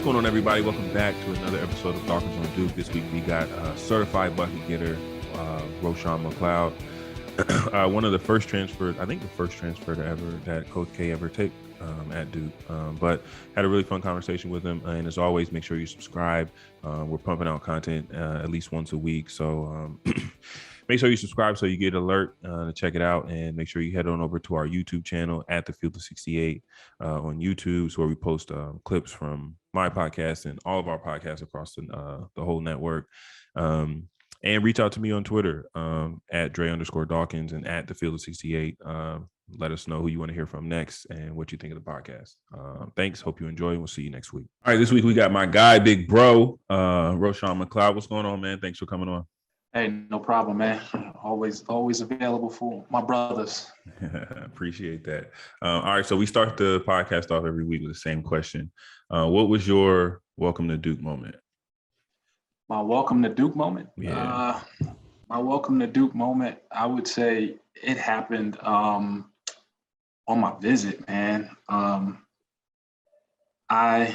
What's going on, everybody? Welcome back to another episode of Darkers on Duke. This week we got certified bucket getter, Roshown McLeod. One of the first transfers, I think the first transfer that Coach K ever take at Duke. But had a really fun conversation with him. And as always, make sure you subscribe. We're pumping out content at least once a week. So make sure you subscribe so you get alert to check it out, and make sure you head on over to our YouTube channel at the Field of 68 on YouTube, so where we post clips from my podcast and all of our podcasts across the whole network. And reach out to me on Twitter at Dre_Dawkins and at the Field of 68. Let us know who you want to hear from next and what you think of the podcast. Thanks. Hope you enjoy. We'll see you next week. All right, this week we got my guy, big bro, Roshown McLeod. What's going on, man? Thanks for coming on. Hey, no problem, man. Always available for my brothers. Appreciate that. All right, so we start the podcast off every week with the same question. What was your welcome to Duke moment? My welcome to Duke moment? Yeah. My welcome to Duke moment, I would say it happened on my visit, man. I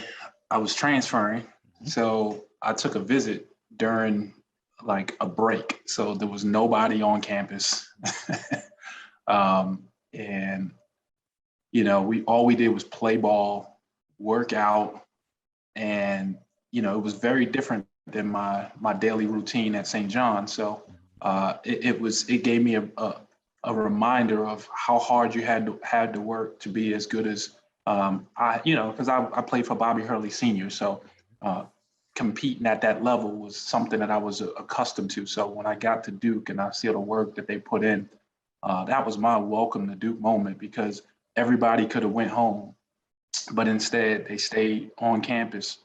was transferring, so I took a visit during like a break, so there was nobody on campus. And all we did was play ball, work out, and it was very different than my daily routine at St. John. So it gave me a reminder of how hard you had to work to be as good as because I played for Bobby Hurley Sr. So competing at that level was something that I was accustomed to. So when I got to Duke and I see the work that they put in, that was my welcome to Duke moment, because everybody could have went home, but instead they stayed on campus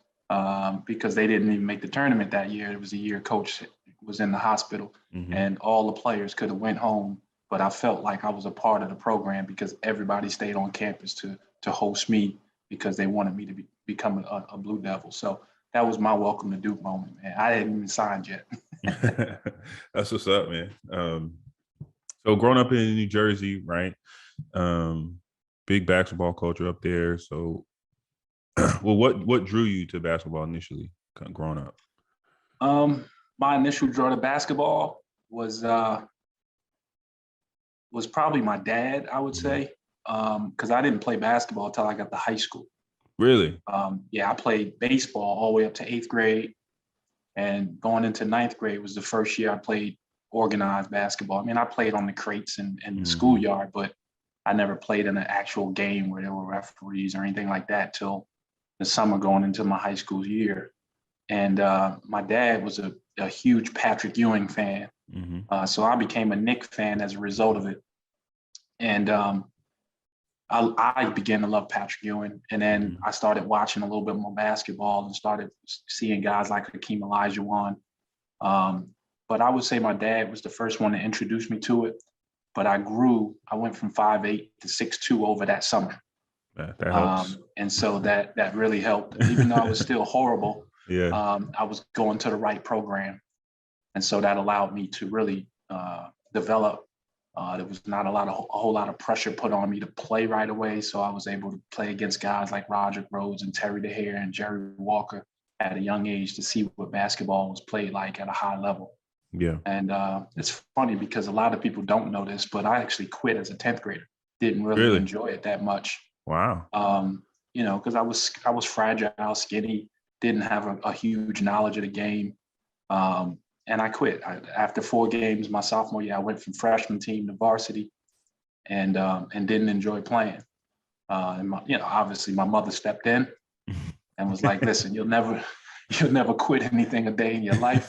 because they didn't even make the tournament that year. It was the year Coach was in the hospital, and all the players could have went home, but I felt like I was a part of the program because everybody stayed on campus to host me because they wanted me to become a Blue Devil. So that was my welcome to Duke moment, man. I hadn't even signed yet. That's what's up, man. So growing up in New Jersey, right? Big basketball culture up there. So, well, what drew you to basketball initially, growing up? My initial draw to basketball was probably my dad, I would say, because I didn't play basketball until I got to high school. Really? Yeah, I played baseball all the way up to 8th grade, and going into 9th grade was the first year I played organized basketball. I mean, I played on the crates and the schoolyard, but I never played in an actual game where there were referees or anything like that till the summer going into my high school year. And my dad was a huge Patrick Ewing fan, so I became a Knick fan as a result of it. And I began to love Patrick Ewing, and then I started watching a little bit more basketball and started seeing guys like Hakeem Olajuwon. But I would say my dad was the first one to introduce me to it. But I went from 5'8" to 6'2" over that summer. That helps. And so that really helped. Even though I was still horrible, I was going to the right program. And so that allowed me to really develop. There was not a whole lot of pressure put on me to play right away. So I was able to play against guys like Roderick Rhodes and Terry DeHare and Jerry Walker at a young age to see what basketball was played like at a high level. Yeah. And it's funny because a lot of people don't know this, but I actually quit as a 10th grader. Didn't really enjoy it that much. Wow. Because I was fragile, skinny, didn't have a huge knowledge of the game. And I quit. After 4 games my sophomore year, I went from freshman team to varsity, and didn't enjoy playing. And obviously my mother stepped in and was like, "Listen, you'll never quit anything a day in your life."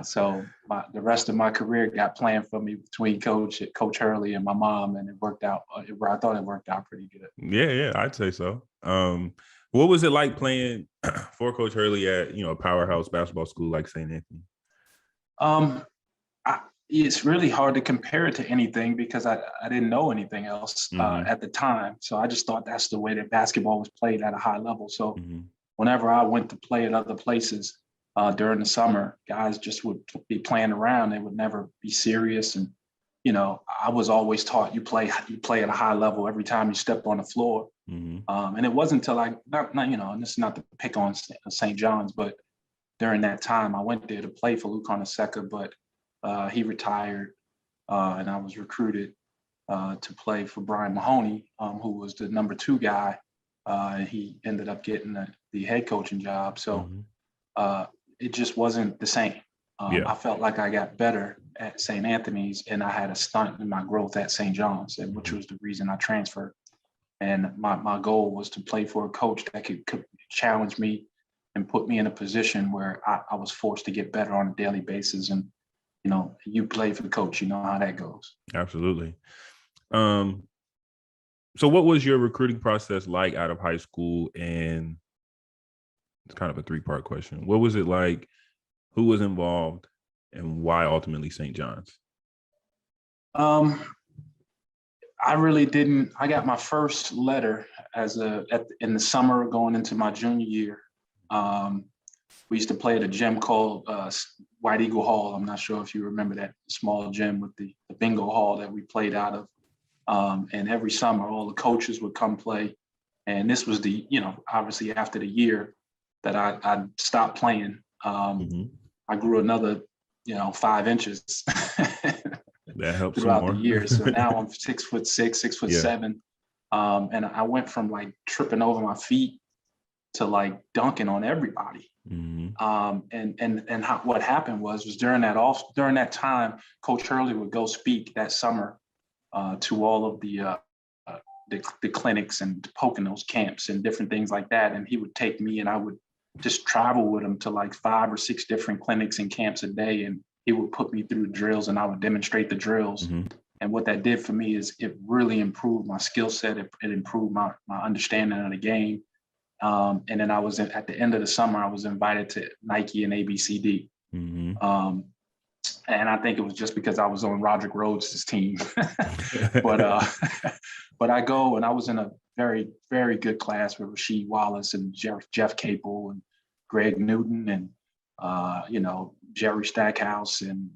So the rest of my career got planned for me between Coach Hurley and my mom, and it worked out. I thought it worked out pretty good. Yeah, I'd say so. What was it like playing for Coach Hurley at a powerhouse basketball school like St. Anthony? It's really hard to compare it to anything because I didn't know anything else at the time. So I just thought that's the way that basketball was played at a high level. So whenever I went to play at other places during the summer, guys just would be playing around. They would never be serious. And, I was always taught you play at a high level every time you step on the floor. Mm-hmm. And it wasn't until and this is not to pick on St. John's, but during that time I went there to play for Luke Honaseka, but he retired and I was recruited to play for Brian Mahoney, who was the number 2 guy. He ended up getting the head coaching job. So it just wasn't the same. I felt like I got better at St. Anthony's and I had a stunt in my growth at St. John's, and which was the reason I transferred. And my goal was to play for a coach that could challenge me and put me in a position where I was forced to get better on a daily basis. And, you play for the coach, you know how that goes. Absolutely. So what was your recruiting process like out of high school? And it's kind of a 3-part question. What was it like? Who was involved? And why ultimately St. John's? I really didn't. I got my first letter in the summer going into my junior year. We used to play at a gym called White Eagle Hall. I'm not sure if you remember that small gym with the bingo hall that we played out of. And every summer, all the coaches would come play. And this was obviously after the year that I stopped playing. I grew another, 5 inches. That helps throughout the year. So now I'm 6'6", 6'7". And I went from like tripping over my feet to like dunking on everybody. What happened was during that time, Coach Hurley would go speak that summer to all of the clinics and Poconos camps and different things like that. And he would take me and I would just travel with him to like 5 or 6 different clinics and camps a day. And he would put me through drills and I would demonstrate the drills. And what that did for me is it really improved my skill set. It improved my understanding of the game. And then at the end of the summer, I was invited to Nike and ABCD. And I think it was just because I was on Roderick Rhodes' team. But I go and I was in a very, very good class with Rasheed Wallace and Jeff Capel and Greg Newton and, Jerry Stackhouse. And,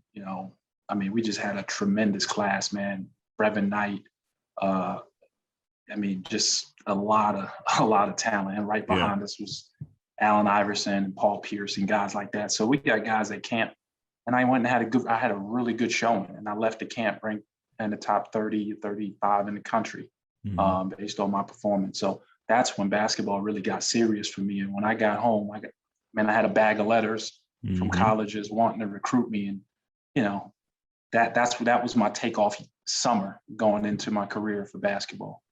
we just had a tremendous class, man. Brevin Knight. Just a lot of talent. And right behind us was Allen Iverson and Paul Pierce and guys like that. So we got guys at camp. And I went and I had a really good showing. And I left the camp ranked in the top 30, 35 in the country based on my performance. So that's when basketball really got serious for me. And when I got home, I had a bag of letters from colleges wanting to recruit me. And, that was my takeoff summer going into my career for basketball.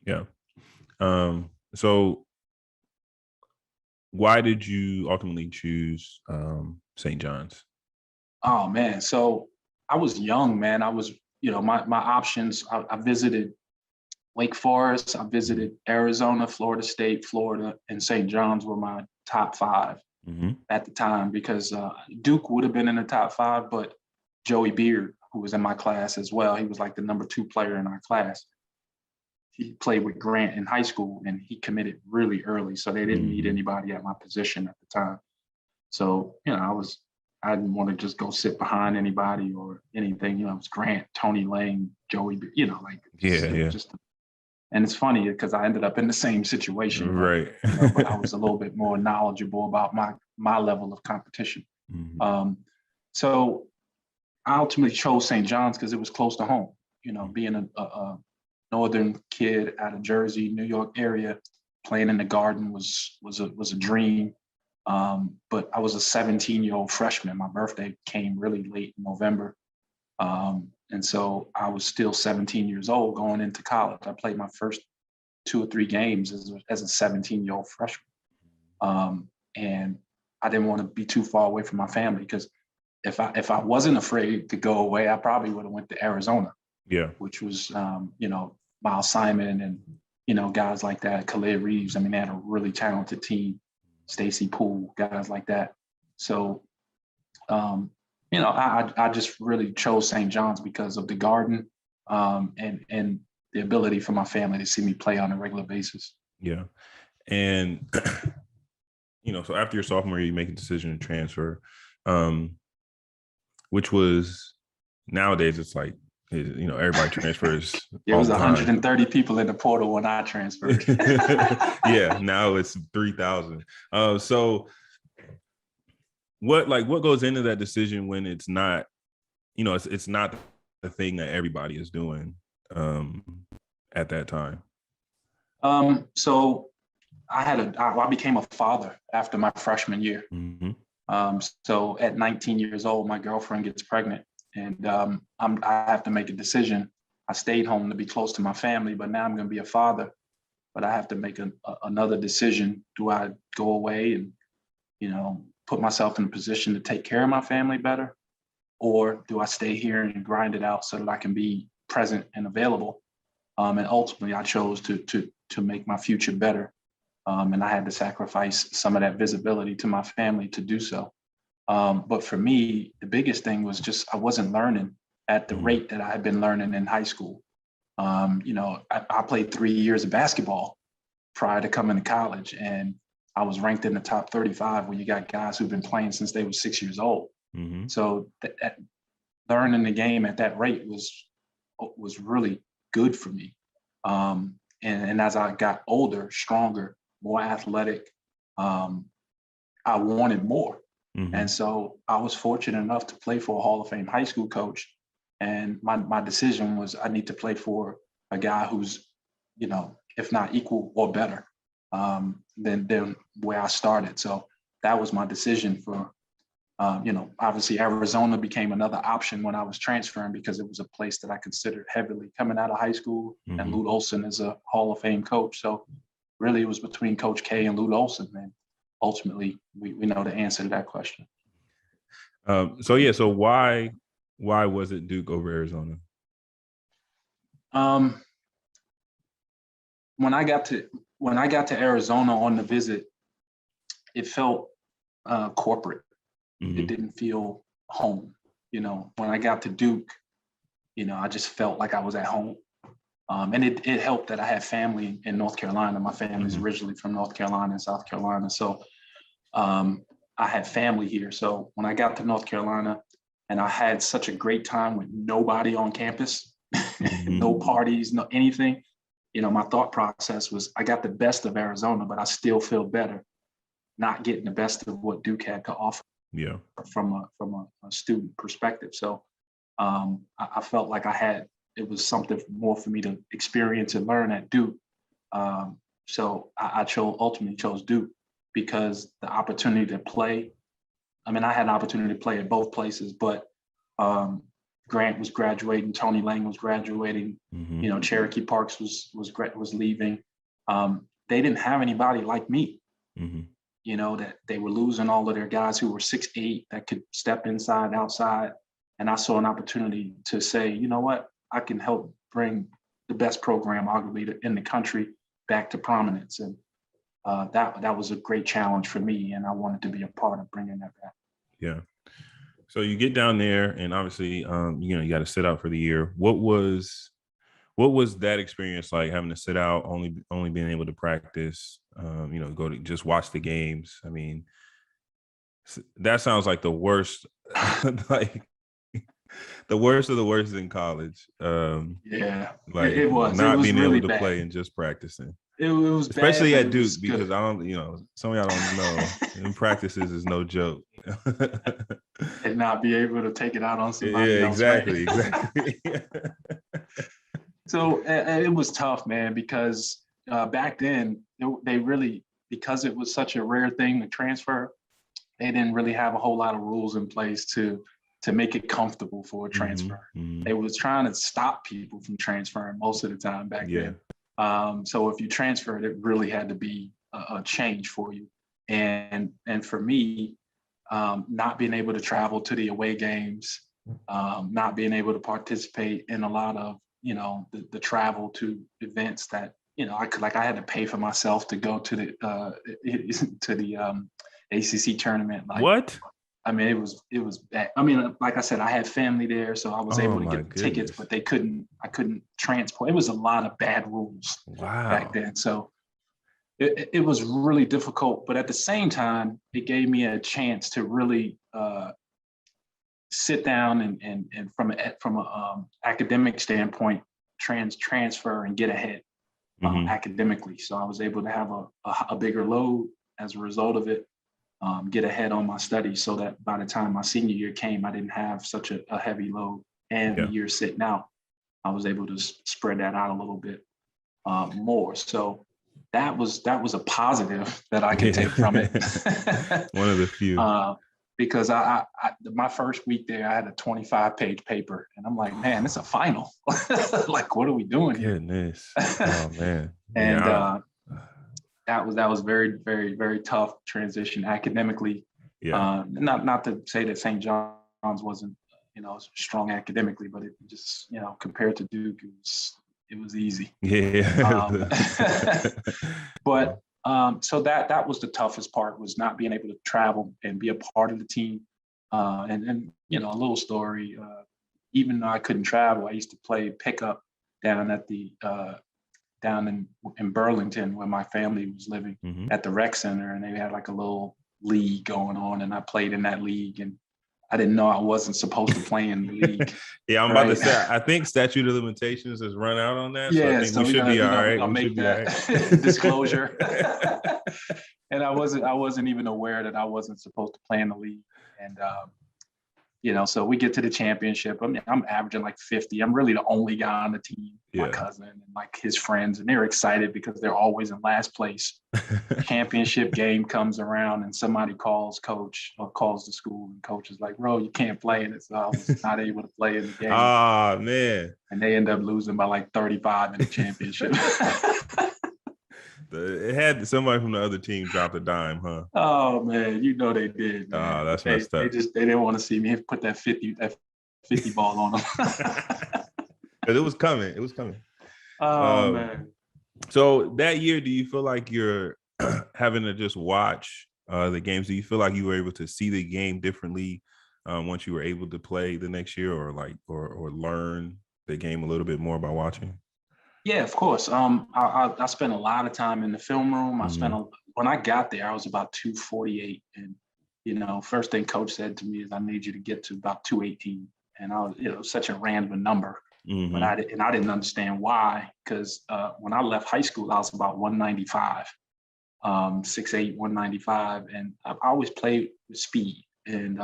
Yeah. So why did you ultimately choose St. John's? Oh, man. So I was young, man. I was, my options, I visited Wake Forest. I visited Arizona, Florida State, Florida, and St. John's were my top 5 at the time because Duke would have been in the top 5, but Joey Beard, who was in my class as well, he was like the number 2 player in our class. He played with Grant in high school and he committed really early. So they didn't need anybody at my position at the time. So, I didn't want to just go sit behind anybody or anything. It was Grant, Tony Lane, Joey, and it's funny because I ended up in the same situation. Right. But I was a little bit more knowledgeable about my level of competition. So I ultimately chose St. John's because it was close to home. Being a northern kid out of Jersey, New York area, playing in the Garden was a dream. But I was a 17-year-old freshman. My birthday came really late in November. And so I was still 17 years old going into college. I played my first 2 or 3 games as a 17-year-old freshman. And I didn't want to be too far away from my family because if I wasn't afraid to go away, I probably would have went to Arizona. Yeah. Which was, Miles Simon and, guys like that, Khalid Reeves. They had a really talented team. Stacey Poole, guys like that. So, I just really chose St. John's because of the Garden and the ability for my family to see me play on a regular basis. Yeah. And, so after your sophomore year, you make a decision to transfer, which was nowadays it's like Everybody transfers There all was the time. 130 people in the portal when I transferred. Yeah, now it's 3,000. So what goes into that decision when it's not, it's not the thing that everybody is doing at that time? So I became a father after my freshman year. Mm-hmm. So at 19 years old, my girlfriend gets pregnant, and I have to make a decision. I stayed home to be close to my family, but now I'm going to be a father. But I have to make another decision. Do I go away and, put myself in a position to take care of my family better? Or do I stay here and grind it out so that I can be present and available? And ultimately, I chose to make my future better. And I had to sacrifice some of that visibility to my family to do so. But for me, the biggest thing was just I wasn't learning at the rate that I had been learning in high school. I played 3 years of basketball prior to coming to college, and I was ranked in the top 35 where you got guys who've been playing since they were 6 years old. Mm-hmm. So learning the game at that rate was really good for me. And as I got older, stronger, more athletic, I wanted more. Mm-hmm. And so I was fortunate enough to play for a Hall of Fame high school coach. And my decision was I need to play for a guy who's, if not equal or better than where I started. So that was my decision for, obviously Arizona became another option when I was transferring because it was a place that I considered heavily coming out of high school. Mm-hmm. And Lute Olson is a Hall of Fame coach. So really it was between Coach K and Lute Olson. And ultimately we know the answer to that question. So why was it Duke over Arizona? When I got to Arizona on the visit, it felt corporate. Mm-hmm. It didn't feel home. When I got to Duke, I just felt like I was at home. And it helped that I had family in North Carolina. My family's Mm-hmm. originally from North Carolina and South Carolina. So I had family here. So when I got to North Carolina and I had such a great time with nobody on campus, Mm-hmm. no parties, no anything, my thought process was I got the best of Arizona, but I still feel better not getting the best of what Duke had to offer. Yeah. From a student perspective. So I felt like it was something more for me to experience and learn at Duke. So I ultimately chose Duke because the opportunity to play. I mean, I had an opportunity to play at both places, but Grant was graduating, Tony Lang was graduating, mm-hmm. Cherokee Parks was leaving. They didn't have anybody like me. Mm-hmm. That they were losing all of their guys who were 6'8" that could step inside, outside. And I saw an opportunity to say, you know what, I can help bring the best program arguably in the country back to prominence. And that was a great challenge for me. And I wanted to be a part of bringing that back. Yeah. So you get down there and obviously, you got to sit out for the year. What was that experience like, having to sit out, only being able to practice, go to just watch the games? I mean, that sounds like the worst, like the worst of the worst in college. Yeah, like it was. Not It was being really able to bad. play and just practicing. It was especially bad, at Duke, because I don't, some of y'all don't know, in practices is no joke. And not be able to take it out on somebody Yeah, else. exactly, Right? exactly. So it was tough, man, because back then they really, because it was such a rare thing to transfer, they didn't really have a whole lot of rules in place to make it comfortable for a transfer. Mm-hmm. They was trying to stop people from transferring most of the time back then. So if you transferred, it really had to be a change for you. And for me, not being able to travel to the away games, not being able to participate in a lot of, the travel to events that, I had to pay for myself to go to the ACC tournament. Like, what? I mean, it was bad. I mean, like I said, I had family there, so I was able to get the tickets, but I couldn't transport. It was a lot of bad rules back then. So it was really difficult, but at the same time, it gave me a chance to really sit down and from a academic standpoint, transfer and get ahead academically. So I was able to have a bigger load as a result of it, get ahead on my studies, so that by the time my senior year came, I didn't have such a heavy load. And the year sitting out, I was able to spread that out a little bit more. So that was a positive that I could take from it. One of the few. Because my first week there, I had a 25-page paper, and I'm like, man, it's a final. Like, what are we doing here? Goodness. Oh man. And that was very, very, very tough transition academically. Yeah. Not to say that St. John's wasn't, strong academically, but it just, compared to Duke, it was easy. Yeah. But so that was the toughest part, was not being able to travel and be a part of the team. And a little story, even though I couldn't travel, I used to play pickup down at the down in Burlington, where my family was living, at the rec center, and they had like a little league going on, and I played in that league, and I didn't know I wasn't supposed to play in the league. Yeah, I'm about to say, I think statute of limitations has run out on that. Yeah, so I think we should be all right. I'll make that disclosure. And I wasn't even aware that I wasn't supposed to play in the league. And so we get to the championship. I mean, I'm averaging like 50. I'm really the only guy on the team, my cousin and like his friends, and they're excited because they're always in last place. Championship game comes around, and somebody calls coach or calls the school, and coach is like, bro, you can't play in it. So I was not able to play in the game. Oh, man. And they end up losing by like 35 in the championship. It had somebody from the other team drop a dime, huh? Oh man, they did. Man. Oh, that's messed up. They didn't want to see me put that 50 ball on them. It was coming. It was coming. Oh man. So that year, do you feel like you're having to just watch the games? Do you feel like you were able to see the game differently once you were able to play the next year, or learn the game a little bit more by watching? Yeah, of course. I spent a lot of time in the film room. When I got there, I was about 248, and first thing coach said to me is, "I need you to get to about 218." And I was, such a random number, but I didn't understand why, because when I left high school, I was about 195, 6'8", 195, and I always played with speed and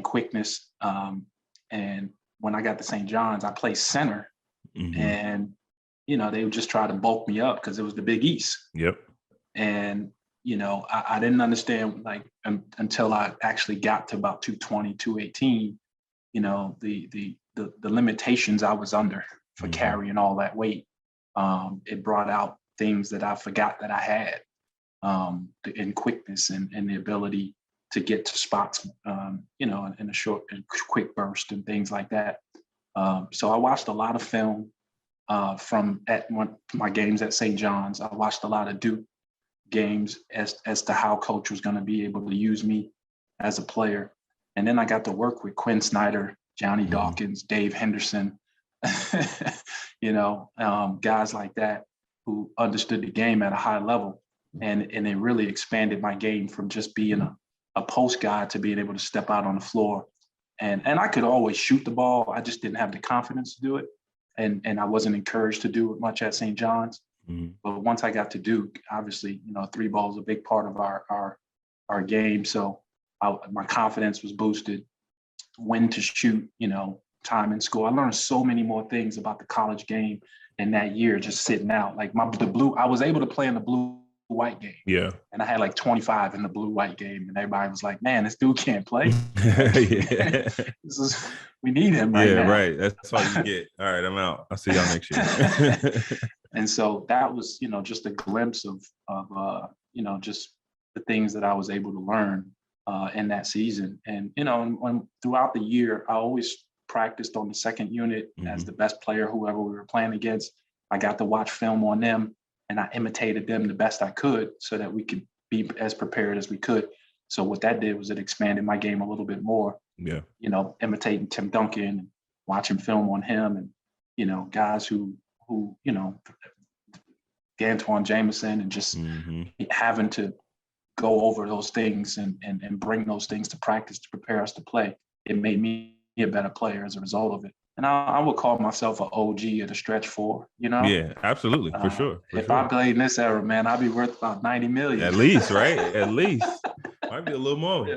quickness. And when I got to St. John's, I played center. And, they would just try to bulk me up because it was the Big East. Yep. And, I didn't understand, like, until I actually got to about 220, 218, the limitations I was under for carrying all that weight. It brought out things that I forgot that I had, in quickness and the ability to get to spots, in a short and quick burst and things like that. So I watched a lot of film from my games at St. John's. I watched a lot of Duke games as to how coach was going to be able to use me as a player. And then I got to work with Quinn Snyder, Johnny Dawkins, Dave Henderson, guys like that who understood the game at a high level. And it really expanded my game from just being a post guy to being able to step out on the floor. And I could always shoot the ball. I just didn't have the confidence to do it. And I wasn't encouraged to do it much at St. John's. But once I got to Duke, obviously, three ball is a big part of our game. So my confidence was boosted. When to shoot, time in school. I learned so many more things about the college game in that year, just sitting out. Like I was able to play in the blue-white game. Yeah. And I had like 25 in the blue-white game, and everybody was like, "Man, this dude can't play." Yeah. We need him right now. Yeah, right. That's all you get. All right, I'm out. I'll see y'all next year. And so that was, just a glimpse of just the things that I was able to learn in that season. And, throughout the year, I always practiced on the second unit as the best player, whoever we were playing against. I got to watch film on them, and I imitated them the best I could so that we could be as prepared as we could. So what that did was it expanded my game a little bit more. Yeah. Imitating Tim Duncan and watching film on him, and, guys who, D'Antoine Jameson, and just having to go over those things and bring those things to practice to prepare us to play. it made me a better player as a result of it. And I would call myself an OG at a stretch 4, you know? Yeah, absolutely. For sure. If I played in this era, man, I'd be worth about 90 million. At least, right? At least. Might be a little more.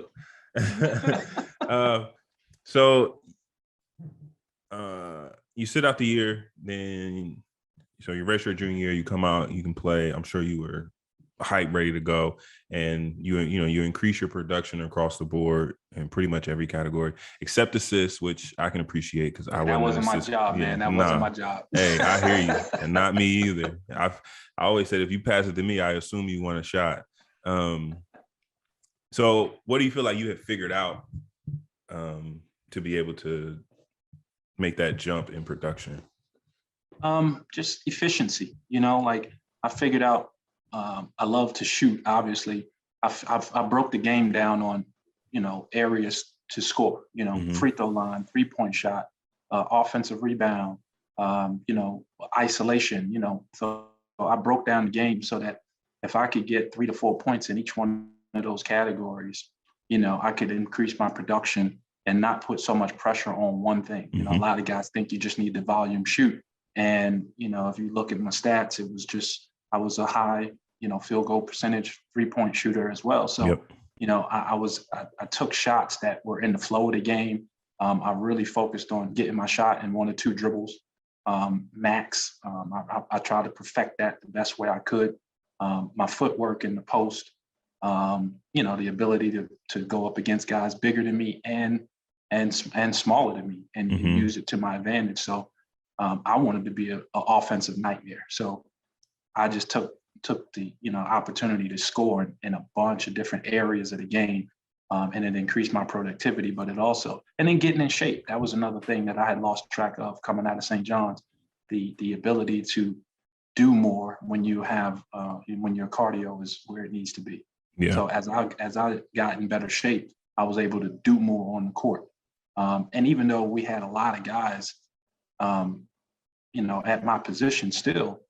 So you sit out the year, then so your redshirt junior year, you come out, you can play. I'm sure you were hype, ready to go, and you increase your production across the board in pretty much every category except assists, which I can appreciate because that wasn't my job, man. That wasn't my job. Hey, I hear you, and not me either. I always said if you pass it to me, I assume you want a shot. So what do you feel like you have figured out to be able to make that jump in production? Just efficiency, like I figured out I love to shoot, obviously. I broke the game down on, areas to score, free throw line, 3-point shot, offensive rebound, isolation, so I broke down the game so that if I could get 3 to 4 points in each one of those categories, I could increase my production and not put so much pressure on one thing. A lot of guys think you just need the volume shoot. And, if you look at my stats, it was just, I was a high, field goal percentage, 3-point shooter as well. So, I took shots that were in the flow of the game. I really focused on getting my shot in 1 or 2 dribbles, max. I tried to perfect that the best way I could. My footwork in the post, the ability to go up against guys bigger than me and smaller than me and use it to my advantage. So I wanted to be an offensive nightmare. So I just took the opportunity to score in a bunch of different areas of the game, and it increased my productivity. But it also, and then getting in shape, that was another thing that I had lost track of coming out of St. John's. The ability to do more when you have when your cardio is where it needs to be. Yeah. So as I got in better shape, I was able to do more on the court. And even though we had a lot of guys, at my position still,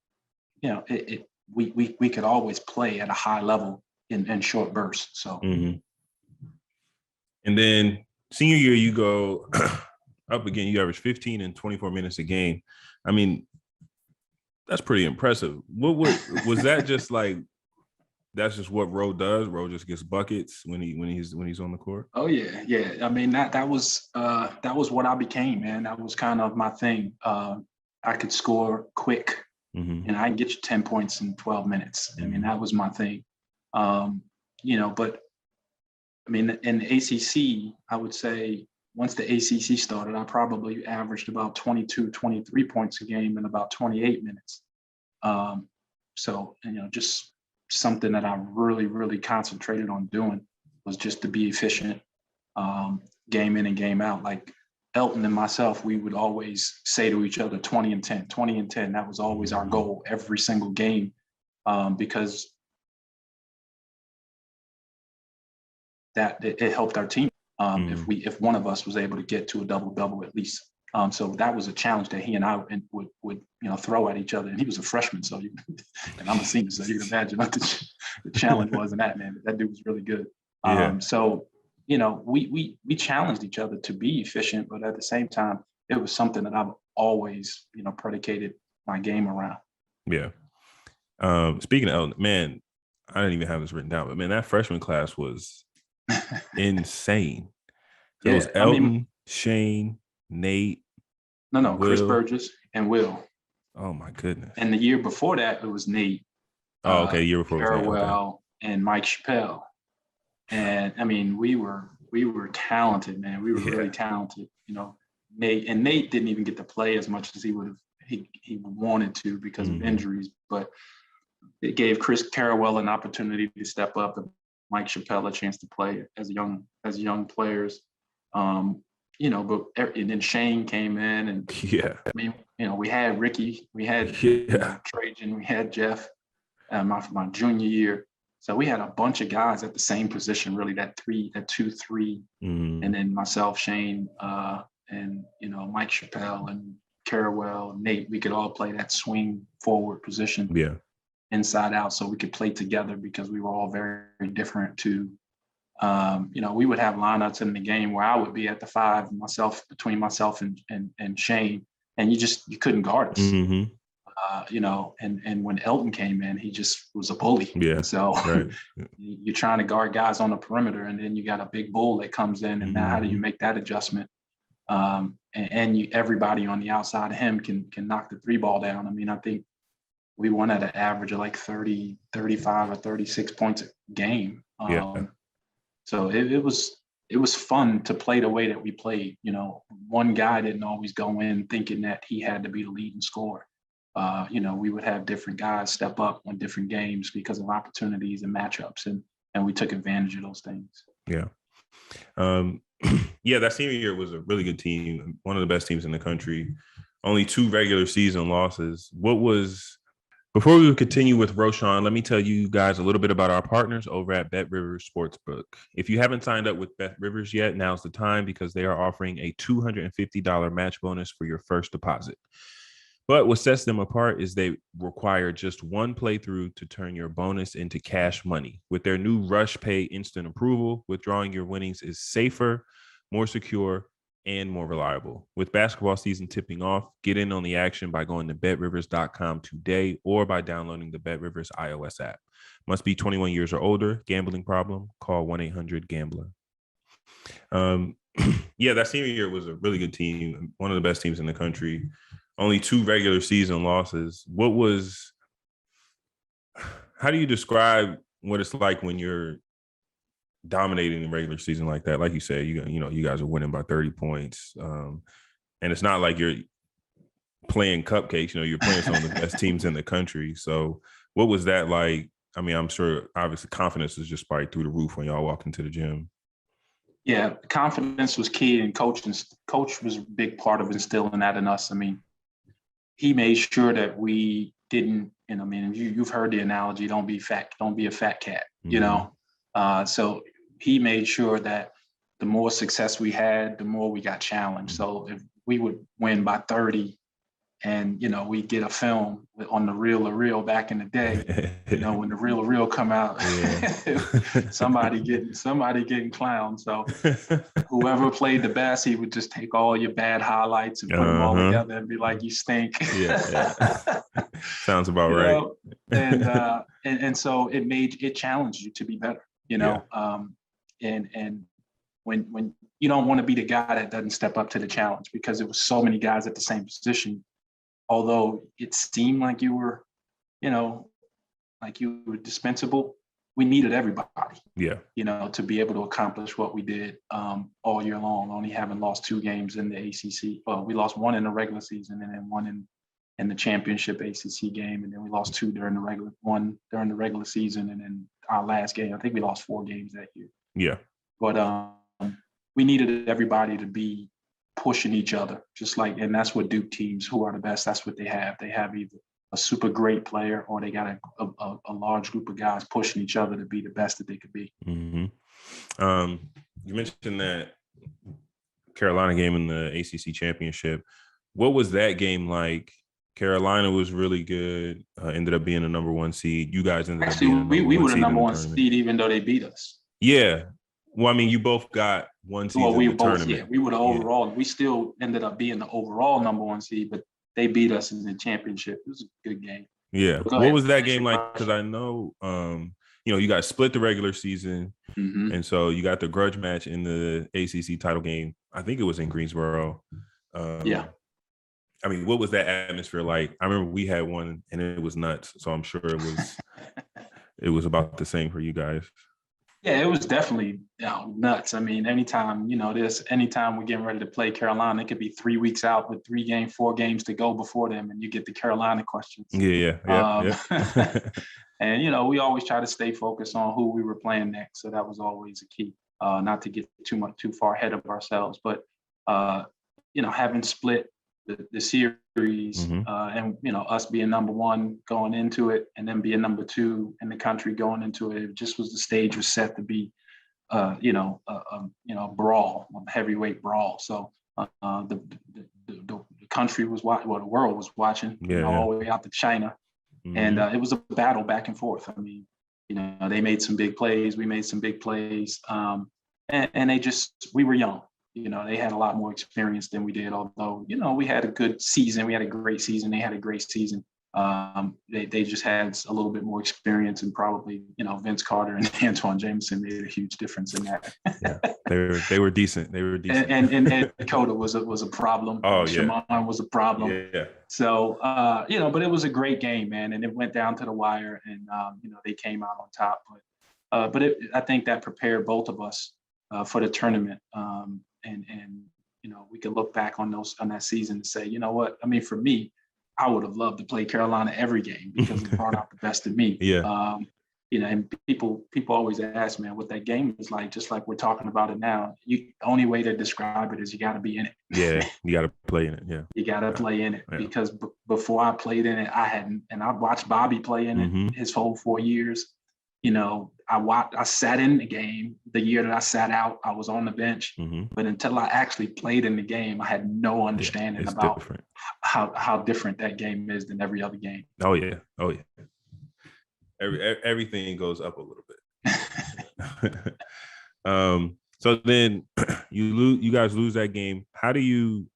we could always play at a high level in short bursts. So, and then senior year, you go up again. You average 15 and 24 minutes a game. I mean, that's pretty impressive. What was that? Just like that's just what Ro does. Ro just gets buckets when he's on the court. Oh yeah. I mean that was what I became, man. That was kind of my thing. I could score quick, and I can get you 10 points in 12 minutes. I mean that was my thing. But I mean in the ACC, I would say once the ACC started, I probably averaged about 22, 23 points a game in about 28 minutes. So just something that I really, really concentrated on doing was just to be efficient, game in and game out. Like Elton and myself, we would always say to each other, 20 and 10, 20 and 10. That was always our goal every single game, because that it helped our team. If one of us was able to get to a double-double at least. So that was a challenge that he and I would throw at each other. And he was a freshman, so and I'm a senior, so you can imagine what the challenge was in that, man. That dude was really good. So we challenged each other to be efficient, but at the same time, it was something that I've always predicated my game around. Yeah. Speaking of Elton, man, I didn't even have this written down, but man, that freshman class was insane. So it was Elton, Shane, Nate. No, Chris Burgess and Will. Oh my goodness. And the year before that, it was Nate. Oh, okay. Year before Farewell and Mike Chappelle. And I mean, we were talented, man. We were really talented. Nate didn't even get to play as much as he would have he wanted to because of injuries, but it gave Chris Carrawell an opportunity to step up and Mike Chappelle a chance to play as young players. But and then Shane came in, and I mean, we had Ricky, we had Trajan, we had Jeff, my junior year. So we had a bunch of guys at the same position, really that 2-3, and then myself, Shane, and Mike Chappelle and Carrawell, Nate. We could all play that swing forward position, inside out, so we could play together because we were all very, very different to We would have lineups in the game where I would be at the 5, between myself and Shane, and you couldn't guard us. Mm-hmm. And when Elton came in, he just was a bully. Yeah. So right. you're trying to guard guys on the perimeter, and then you got a big bull that comes in, and now how do you make that adjustment? Everybody on the outside of him can knock the 3 ball down. I mean, I think we won at an average of like 30, 35 or 36 points a game. So it was fun to play the way that we played. One guy didn't always go in thinking that he had to be the leading scorer. We would have different guys step up on different games because of opportunities and matchups, and we took advantage of those things. Yeah. That senior year was a really good team, one of the best teams in the country. Only 2 regular season losses. Before we continue with Roshown, let me tell you guys a little bit about our partners over at Bet Rivers Sportsbook. If you haven't signed up with Bet Rivers yet, now's the time because they are offering a $250 match bonus for your first deposit. But what sets them apart is they require just one playthrough to turn your bonus into cash money. With their new Rush Pay instant approval, withdrawing your winnings is safer, more secure, and more reliable. With basketball season tipping off, get in on the action by going to betrivers.com today or by downloading the BetRivers iOS app. Must be 21 years or older. Gambling problem? Call 1-800-GAMBLER. That senior year was a really good team, one of the best teams in the country. Only 2 regular season losses. How do you describe what it's like when you're dominating the regular season like that? Like you said, you guys are winning by 30 points. And it's not like you're playing cupcakes, you're playing some of the best teams in the country. So what was that like? I mean, I'm sure obviously confidence is just probably through the roof when y'all walk into the gym. Yeah, confidence was key, and coach was a big part of instilling that in us. I mean, he made sure that we didn't, you've heard the analogy, don't be a fat cat, So he made sure that the more success we had, the more we got challenged. So if we would win by 30 and, we'd get a film on the reel back in the day, when the reel come out, somebody getting clowned. So whoever played the best, he would just take all your bad highlights and put them all together and be like, you stink. Sounds about right. And so it challenged you to be better, and when you don't want to be the guy that doesn't step up to the challenge, because it was so many guys at the same position. Although it seemed like you were, dispensable, we needed everybody, to be able to accomplish what we did all year long, only having lost 2 games in the ACC. Well, we lost 1 in the regular season and then 1 in the championship ACC game. And then we lost 2 during the regular season. And then our last game, I think we lost 4 games that year. Yeah. But we needed everybody to be pushing each other, and that's what Duke teams who are the best, that's what they have. They have either a super great player or they got a large group of guys pushing each other to be the best that they could be. Mm-hmm. You mentioned that Carolina game in the ACC championship. What was that game like? Carolina was really good, ended up being a number 1 seed. You guys ended up being we were the number 1 seed even though they beat us. Yeah. Well, I mean, you both got 1 seed in the tournament. Yeah, we were the overall. We still ended up being the overall number 1 seed, but they beat us in the championship. It was a good game. Yeah. What was that game like? Because I know, you guys split the regular season, and so you got the grudge match in the ACC title game. I think it was in Greensboro. I mean, what was that atmosphere like? I remember we had one, and it was nuts. So I'm sure it was about the same for you guys. Yeah, it was definitely nuts. I mean, anytime we're getting ready to play Carolina, it could be 3 weeks out with 4 games to go before them, and you get the Carolina questions. Yeah. And, we always try to stay focused on who we were playing next. So that was always a key, not to get too far ahead of ourselves. But, having split the series and, us being number 1 going into it and then being number 2 in the country going into it, it just was the stage was set to be, a brawl, a heavyweight brawl. So the country was watching, the world was watching all the way out to China. And it was a battle back and forth. I mean, You know, they made some big plays. We made some big plays. And we were young. You know, they had a lot more experience than we did, although, you know, we had a good season. We had a great season. They had a great season. They just had a little bit more experience, and probably, you know, Vince Carter and Antoine Jameson made a huge difference in that. Yeah, they were decent. They were decent. And Ed Cota was a problem. Oh, Shimon was a problem. Yeah. So, you know, but it was a great game, man. And it went down to the wire, and, you know, they came out on top. But I think that prepared both of us for the tournament. And, you know, we could look back on that season and say, you know what, I mean, for me, I would have loved to play Carolina every game because it brought out the best of me. Yeah. You know, and people always ask, man, what that game was like, just like we're talking about it now. The only way to describe it is you got to be in it. Yeah, you got to play in it. Yeah. You got to play in it because before I played in it, I hadn't, and I watched Bobby play in it his whole 4 years. You know, I sat in the game. The year that I sat out, I was on the bench. But until I actually played in the game, I had no understanding about how different that game is than every other game. Oh yeah. Everything goes up a little bit. So then you guys lose that game. How do you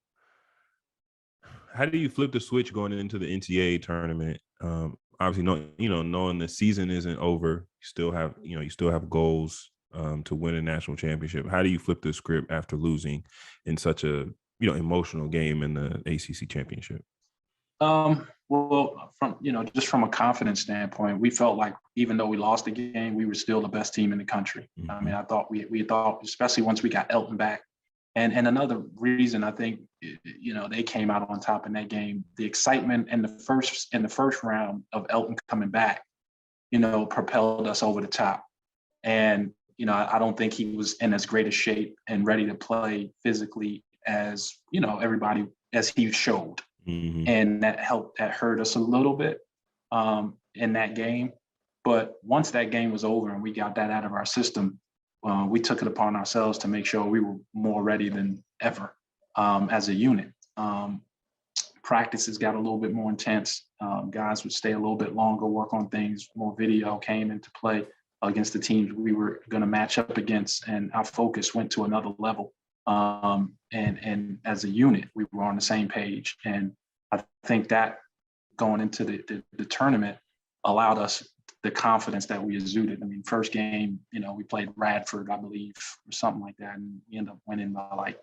flip the switch going into the NCAA tournament? Obviously, knowing the season isn't over, you still have goals to win a national championship. How do you flip the script after losing in such a emotional game in the ACC championship? Well, just from a confidence standpoint, we felt like even though we lost the game, we were still the best team in the country. I mean, I thought we thought, especially once we got Elton back. And another reason I think, you know, they came out on top in that game, the excitement in the first round of Elton coming back, you know, propelled us over the top. And, you know, I don't think he was in as great a shape and ready to play physically as, you know, everybody, as he showed. And that hurt us a little bit in that game. But once that game was over and we got that out of our system, we took it upon ourselves to make sure we were more ready than ever as a unit. Practices got a little bit more intense. Guys would stay a little bit longer, work on things. More video came into play against the teams we were going to match up against, and our focus went to another level. And as a unit, we were on the same page. And I think that going into the tournament allowed us the confidence that we exuded. I mean, first game, you know, we played Radford, I believe, or something like that. And we ended up winning by like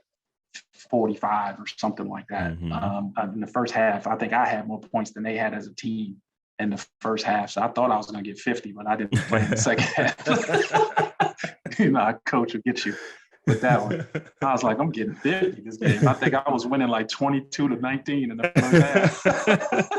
45 or something like that. In the first half, I think I had more points than they had as a team in the first half. So I thought I was going to get 50, but I didn't play in the second half. You know, our coach would get you with that one. I was like, I'm getting 50 this game. I think I was winning like 22-19 in the first half.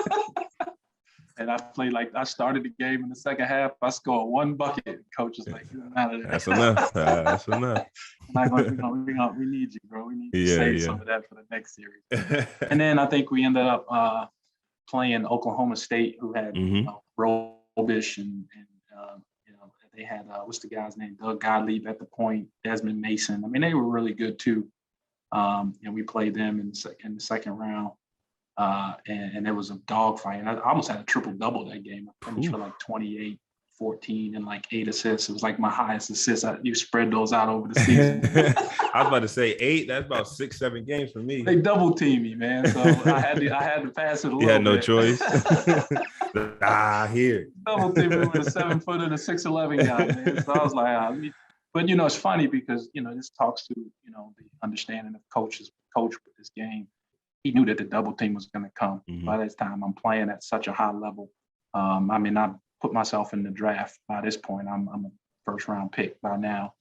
And I started the game in the second half. I scored one bucket. Coach was like, "You're out of there." That's enough. That's enough. We need you, bro. We need to save some of that for the next series. And then I think we ended up playing Oklahoma State, who had Robish and you know, they had what's the guy's name? Doug Gottlieb at the point, Desmond Mason. I mean, they were really good too. And we played them in the second round. And there was a dogfight. And I almost had a triple-double that game. I finished for like 28, 14, and like 8 assists. It was like my highest assists. You spread those out over the season. I was about to say 8. That's about 6, 7 games for me. They double-teamed me, man. So I had to pass it a little bit. You had no choice. Here. Double-teamed me with a 7-foot and a 6'11" guy, man. So I was like, but, you know, it's funny because, you know, this talks to, you know, the understanding of coach with this game. He knew that the double team was going to come. By this time, I'm playing at such a high level. I mean, I put myself in the draft by this point. I'm a first round pick by now.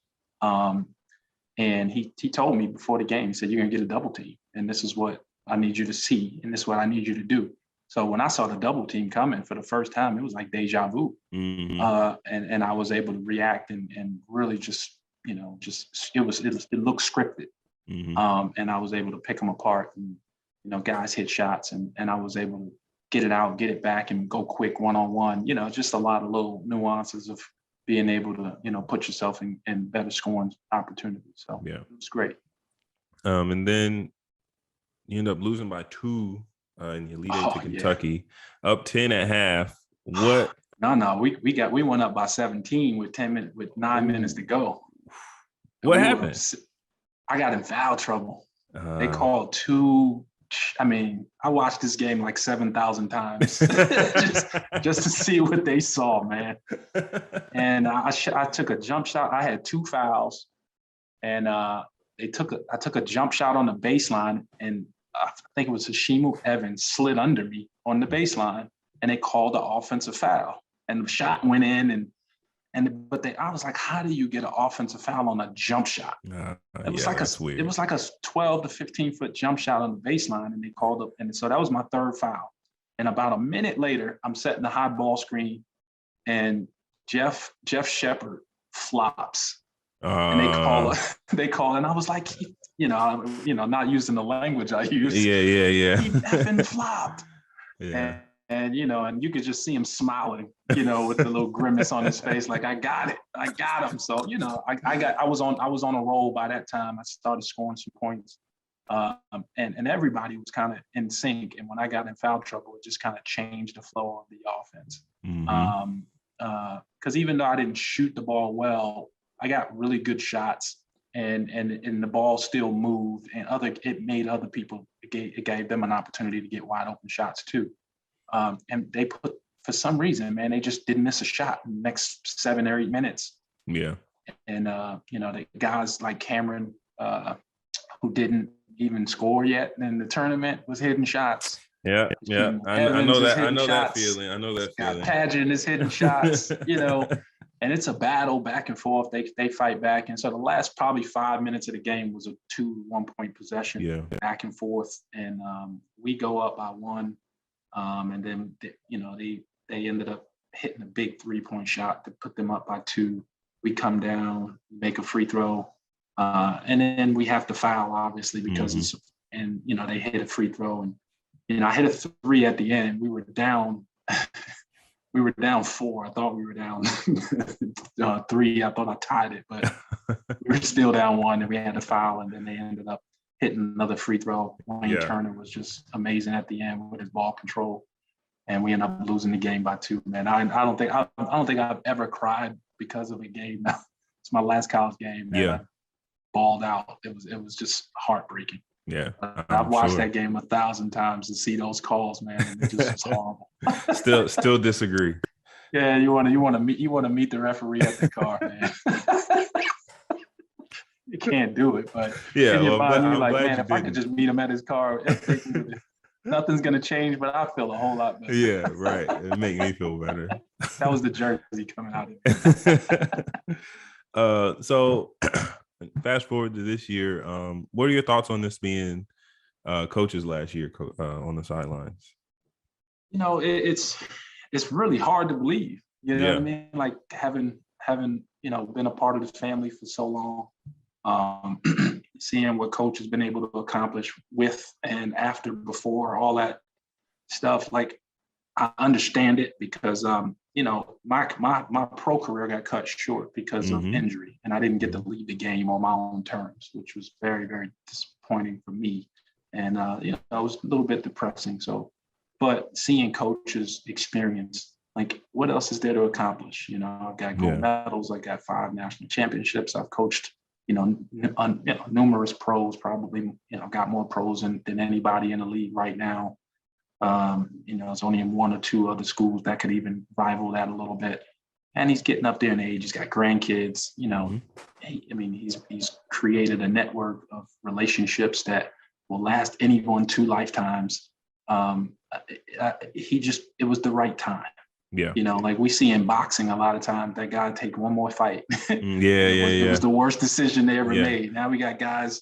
And he told me before the game, he said, "You're going to get a double team. And this is what I need you to see. And this is what I need you to do." So when I saw the double team coming for the first time, it was like deja vu. And I was able to react and really just, you know, it looked scripted. And I was able to pick them apart. And, you know, guys hit shots and I was able to get it out, get it back and go quick one-on-one, you know, just a lot of little nuances of being able to, you know, put yourself in better scoring opportunities. So yeah, it was great. And then you end up losing by 2 and you lead into Kentucky, up 10 at half. What No, we went up by 17 with 9 minutes to go. What happened? I got in foul trouble. They Uh, called two. I mean, I watched this game like 7,000 times just to see what they saw, man. And I took a jump shot. I had two fouls, and I took a jump shot on the baseline, and I think it was Hashimu Evans slid under me on the baseline, and they called the offensive foul. And the shot went in, I was like, how do you get an offensive foul on a jump shot? It was like a 12 to 15-foot jump shot on the baseline, and they called up, and so that was my third foul. And about a minute later, I'm setting the high ball screen, and Jeff Shepard flops, and they call, and I was like, not using the language I used. Yeah. He effing flopped. Yeah. And you could just see him smiling, with the little grimace on his face, like I got him. So I was on a roll by that time. I started scoring some points, and everybody was kind of in sync. And when I got in foul trouble, it just kind of changed the flow of the offense. Because even though I didn't shoot the ball well, I got really good shots, and the ball still moved, and it made other people. It gave them an opportunity to get wide open shots too. And they for some reason, man, they just didn't miss a shot in the next 7 or 8 minutes. Yeah. And, the guys like Cameron, who didn't even score yet in the tournament, was hitting shots. Yeah. I know that feeling. Pageant is hitting shots, and it's a battle back and forth. They fight back. And so the last probably 5 minutes of the game was a 2 1-point possession, back and forth. And we go up by 1. And then, they ended up hitting a big 3-point shot to put them up by 2. We come down, make a free throw, and then we have to foul, obviously, because they hit a free throw. And, I hit a 3 at the end. We were down. We were down 4. I thought we were down 3. I thought I tied it, but we were still down 1, and we had to foul, and then they ended up hitting another free throw. Wayne Turner was just amazing at the end with his ball control, and we ended up losing the game by 2. Man, I don't think I've ever cried because of a game. It's my last college game. Man. I balled out. It was just heartbreaking. Yeah, I've watched that game 1,000 times to see those calls, man. And it just was horrible. Still disagree. Yeah, you want to meet the referee at the car, man. You can't do it, but in your mind, you're like, man, if I could just meet him at his car, nothing's gonna change, but I feel a whole lot better. Yeah, right. It make me feel better. That was the jersey coming out of it. So fast forward to this year. What are your thoughts on this being coaches last year on the sidelines? It's really hard to believe. You know what I mean? Like having been a part of this family for so long. Seeing what coach has been able to accomplish with and after, before, all that stuff. Like, I understand it because, my pro career got cut short because of injury, and I didn't get to lead the game on my own terms, which was very, very disappointing for me. And, it was a little bit depressing. So, but seeing coaches experience, like, what else is there to accomplish? I've got gold medals. I got 5 national championships. I've coached numerous pros, probably, got more pros than anybody in the league right now. It's only in 1 or 2 other schools that could even rival that a little bit. And he's getting up there in age. He's got grandkids, he's created a network of relationships that will last anyone 2 lifetimes. It was the right time. Yeah. Like we see in boxing a lot of times, that guy take one more fight. It was the worst decision they ever made. Now we got guys,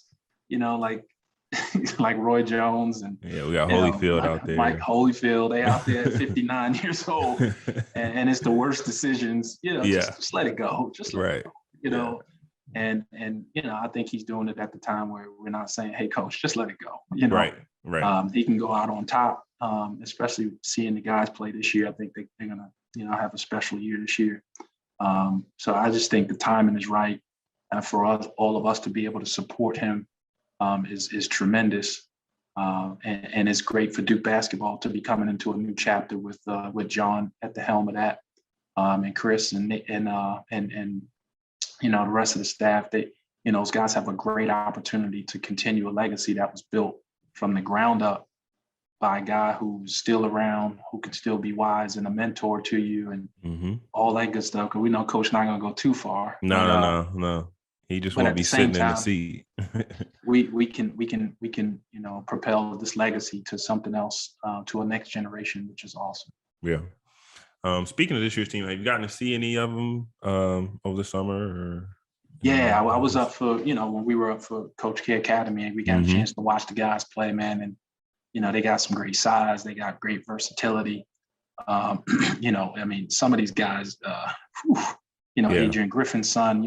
like Roy Jones and we got Holyfield out there. Mike Holyfield, they out there at 59 years old, and it's the worst decisions. Just let it go. Just let it go. And I think he's doing it at the time where we're not saying, "Hey, coach, just let it go." Right. He can go out on top. Especially seeing the guys play this year. I think they're gonna, have a special year this year. So I just think the timing is right, and for us, all of us, to be able to support him is tremendous, and it's great for Duke basketball to be coming into a new chapter with John at the helm of that. and Chris and the rest of the staff. Those guys have a great opportunity to continue a legacy that was built from the ground up by a guy who's still around, who can still be wise and a mentor to you, and all that good stuff. Because we know Coach not going to go too far. No. He just won't be sitting in the seat. we can propel this legacy to something else, to a next generation, which is awesome. Yeah. Speaking of this year's team, have you gotten to see any of them over the summer? Or yeah, I was up for when we were up for Coach K Academy, and we got a chance to watch the guys play, man, and they got some great size, they got great versatility. Some of these guys, Adrian Griffin's son,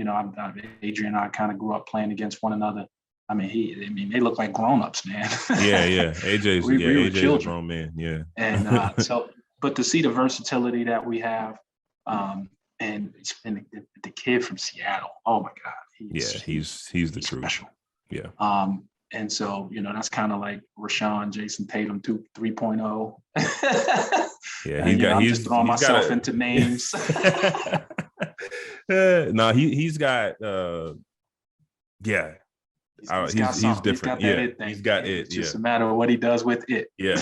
Adrian and I kind of grew up playing against one another. They look like grown-ups, man. yeah. AJ's a grown man, yeah. And but to see the versatility that we have, and the kid from Seattle, oh my God, he's the truth. Special. Yeah. And so, that's kind of like Roshown, Jason Tatum 3.0. Yeah, I'm just throwing myself into names. No, he's got he's different. He's got that it thing. He's got it. It's just a matter of what he does with it. Yeah,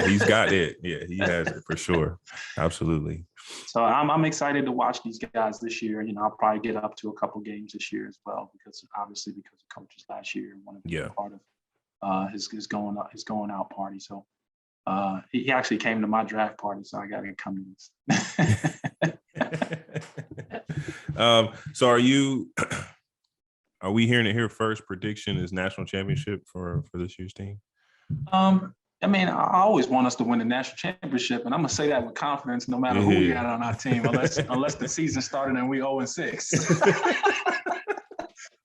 he's got it. Yeah, he has it for sure. Absolutely. So I'm excited to watch these guys this year. I'll probably get up to a couple games this year as well, because of coaches last year wanted to be part of his going out party. So he actually came to my draft party, so I got to come to this. So are we hearing it here first? Prediction is national championship for this year's team? I always want us to win the national championship, and I'm gonna say that with confidence, no matter who we got on our team, unless the season started and we 0-6.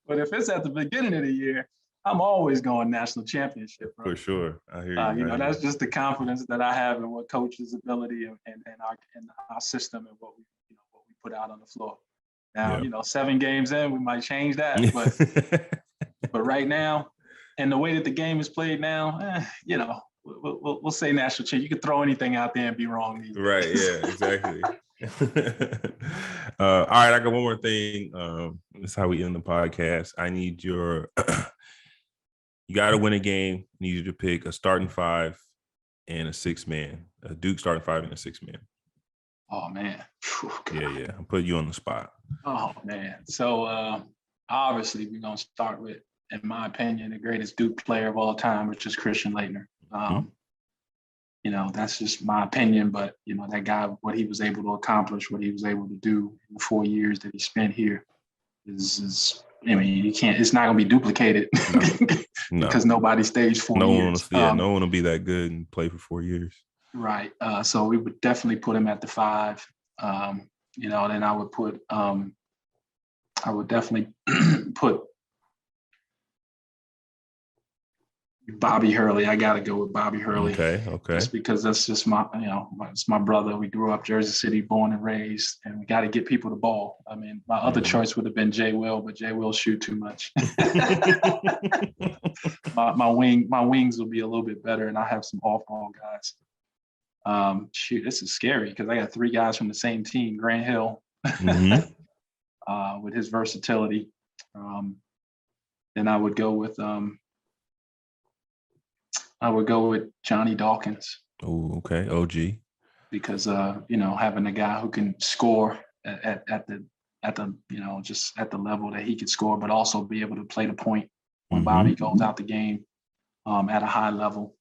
But if it's at the beginning of the year, I'm always going national championship, bro. For sure, I hear you. That's just the confidence that I have in what coach's ability and our system and what we put out on the floor. Now, 7 games in, we might change that, but right now, and the way that the game is played now, we'll say national champ. You can throw anything out there and be wrong. Right. Yeah, exactly. All right. I got one more thing. This is how we end the podcast. I need you got to win a game. I need you to pick a starting 5 and a 6-man, a Duke starting 5 and a 6-man. Oh, man. Yeah. I'm putting you on the spot. Oh, man. So obviously we're going to start with, in my opinion, the greatest Duke player of all time, which is Christian Laettner. That's just my opinion, but that guy, what he was able to accomplish, what he was able to do in the 4 years that he spent here is you can't. It's not going to be duplicated because nobody stays 4 years. No one will be that good and play for 4 years. Right. So we would definitely put him at the 5. Then I would definitely put Bobby Hurley. I got to go with Bobby Hurley. Okay. Just because that's just it's my brother. We grew up Jersey City, born and raised, and we got to get people the ball. My other choice would have been Jay Will, but Jay Will shoot too much. my wings will be a little bit better, and I have some off-ball guys. This is scary because I got 3 guys from the same team. Grant Hill, with his versatility. Then I would go with Johnny Dawkins. Oh, okay, OG. Because having a guy who can score at the just at the level that he could score, but also be able to play the point when Bobby goes out the game at a high level.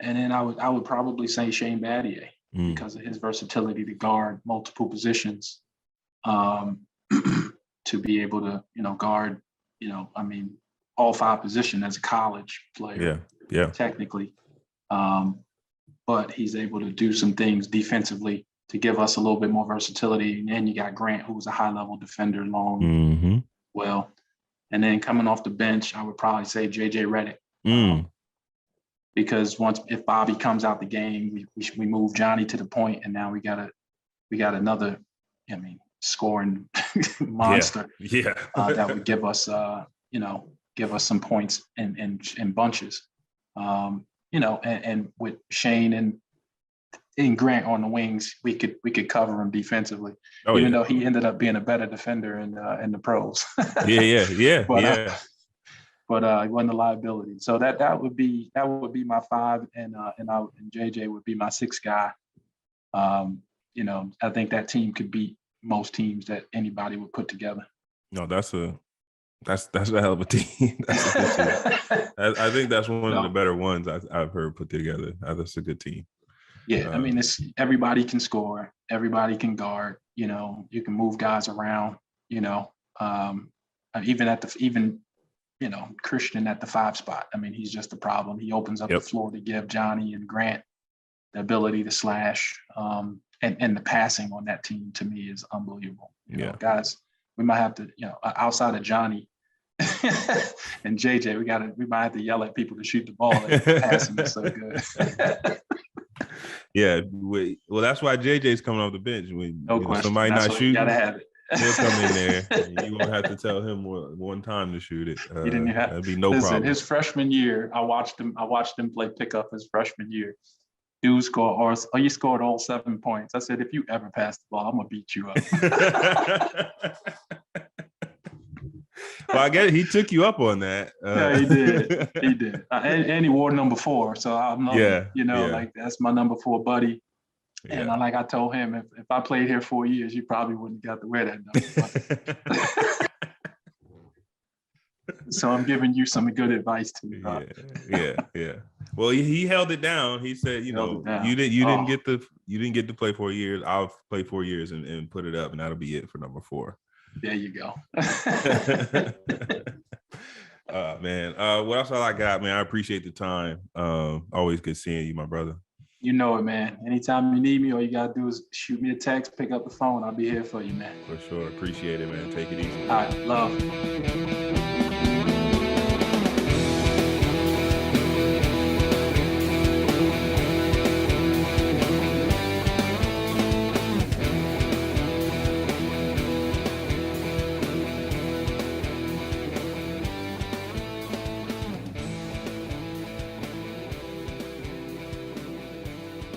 And then I would probably say Shane Battier because of his versatility to guard multiple positions, to be able to guard all 5 positions as a college player. Yeah. Technically, but he's able to do some things defensively to give us a little bit more versatility. And then you got Grant, who was a high-level defender, long, well. And then coming off the bench, I would probably say JJ Redick. Because if Bobby comes out the game, we move Johnny to the point, and now we got another, scoring monster. That would give us some points in bunches. And with Shane and in Grant on the wings, we could cover him defensively, even though he ended up being a better defender in the pros. yeah. But he wasn't a liability. So that would be my 5, and JJ would be my 6th guy. I think that team could beat most teams that anybody would put together. No, that's a hell of a team. That's a good team. I think that's one of the better ones I've heard put together. That's a good team. Yeah, I mean, it's everybody can score, everybody can guard. You can move guys around. Even Christian at the 5 spot. I mean, he's just a problem. He opens up the floor to give Johnny and Grant the ability to slash. And the passing on that team to me is unbelievable. Guys, we might have to, outside of Johnny and JJ, we might have to yell at people to shoot the ball. Passing is so good. Yeah, well, that's why JJ's coming off the bench. When somebody not shooting, you gotta have it. He'll come in there. And you won't have to tell him one time to shoot it. That'd be no problem. His freshman year, I watched him play pickup his freshman year. Dude scored, he scored all 7 points. I said, if you ever pass the ball, I'm gonna beat you up. Well, I guess he took you up on that. Yeah, he did. He did, and he wore number 4. So I'm, like that's my number 4 buddy. Yeah. And I told him, if I played here 4 years, you probably wouldn't got to wear that number. So I'm giving you some good advice too. Yeah. Well, he held it down. He said, you didn't get to play 4 years. I'll play 4 years and put it up, and that'll be it for number 4. There you go. Man. What else I got, man? I appreciate the time. Always good seeing you, my brother. You know it, man. Anytime you need me, all you got to do is shoot me a text, pick up the phone. I'll be here for you, man. For sure. Appreciate it, man. Take it easy. All right. Love.